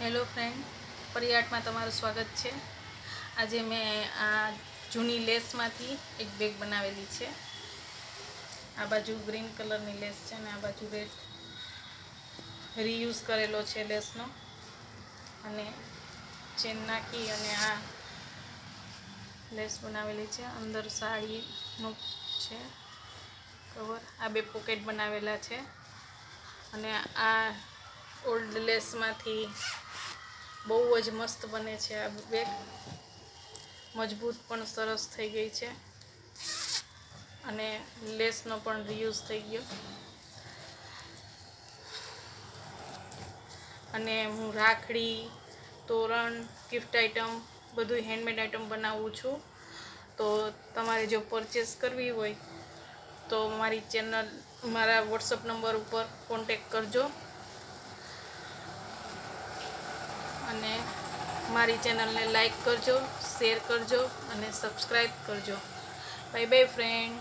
Hello friend, પરિયાટમાં તમારું સ્વાગત છે। આજે મેં આ જૂની લેસમાંથી એક બેગ બનાવેલી છે। આ બાજુ ગ્રીન કલરની લેસ છે અને આ બાજુ રેડ રીયુઝ કરેલો છે લેસનો, અને ચેન નાખી અને આ લેસ બનાવેલી છે। અંદર સાડીનું છે કવર। આ બે પોકેટ બનાવેલા છે અને આ ઓલ્ડ લેસમાંથી બહુ જ મસ્ત બને છે। આ બેગ મજબૂત પણ સરસ થઈ ગઈ છે અને લેસનો પણ રીયુઝ થઈ ગયો। અને હું રાખડી, તોરણ, ગિફ્ટ આઇટમ બધું હેન્ડમેડ આઇટમ બનાવું છું। તો તમારે જો પરચેસ કરવી હોય તો મારી ચેનલ, મારા વોટ્સઅપ નંબર ઉપર કોન્ટેક કરજો અને મારી ચેનલને લાઈક કરજો, શેર કરજો અને સબસ્ક્રાઈબ કરજો। Bye bye friend.